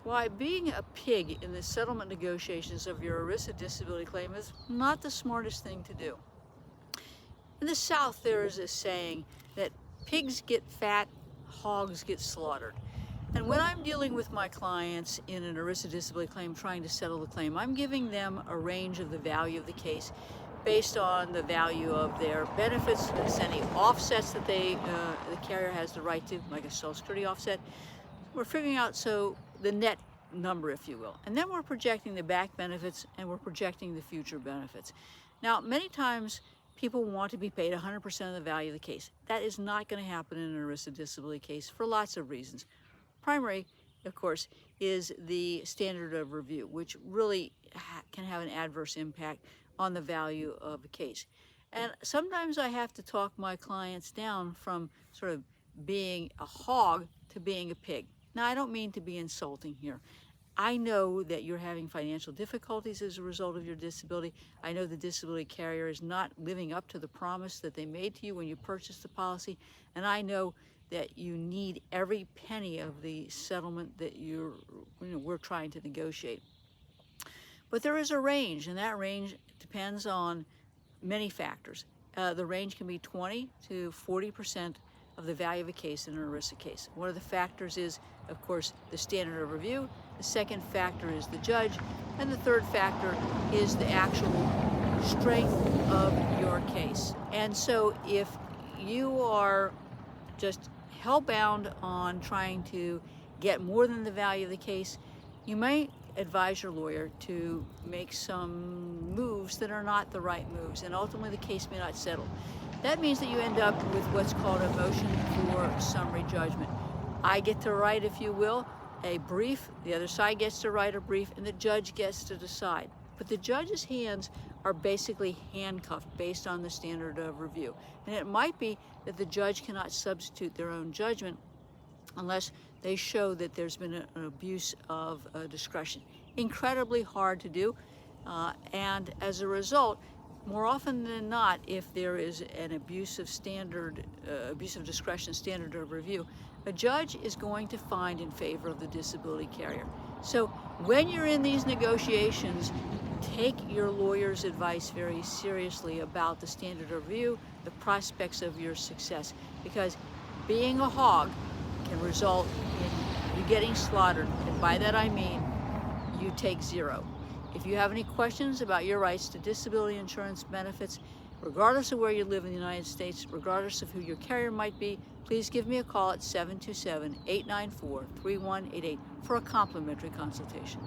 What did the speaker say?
why being a pig in the settlement negotiations of your ERISA disability claim is not the smartest thing to do. In the South, there is a saying that pigs get fat, hogs get slaughtered. And when I'm dealing with my clients in an ERISA disability claim, trying to settle the claim, I'm giving them a range of the value of the case based on the value of their benefits, if there's any offsets that the carrier has the right to, like a Social Security offset. We're figuring out the net number, if you will. And then we're projecting the back benefits and we're projecting the future benefits. Now, many times people want to be paid 100% of the value of the case. That is not going to happen in an ERISA disability case for lots of reasons. Primary, of course, is the standard of review, which really can have an adverse impact on the value of a case. And sometimes I have to talk my clients down from sort of being a hog to being a pig. Now, I don't mean to be insulting here. I know that you're having financial difficulties as a result of your disability. I know the disability carrier is not living up to the promise that they made to you when you purchased the policy. And I know that you need every penny of the settlement that we're trying to negotiate. But there is a range, and that range depends on many factors. The range can be 20 to 40% of the value of a case in an ERISA case. One of the factors is, of course, the standard of review. The second factor is the judge. And the third factor is the actual strength of your case. And so if you are just hell-bound on trying to get more than the value of the case, you may advise your lawyer to make some moves that are not the right moves, and ultimately the case may not settle. That means that you end up with what's called a motion for summary judgment. I get to write, if you will, a brief, the other side gets to write a brief, and the judge gets to decide. But the judge's hands are basically handcuffed based on the standard of review. And it might be that the judge cannot substitute their own judgment unless they show that there's been an abuse of discretion. Incredibly hard to do, and as a result, more often than not, if there is an abuse of discretion standard of review, a judge is going to find in favor of the disability carrier. So when you're in these negotiations, take your lawyer's advice very seriously about the standard of review, the prospects of your success, because being a hog can result in you getting slaughtered, and by that I mean you take zero. If you have any questions about your rights to disability insurance benefits, regardless of where you live in the United States, regardless of who your carrier might be, please give me a call at 727-894-3188 for a complimentary consultation.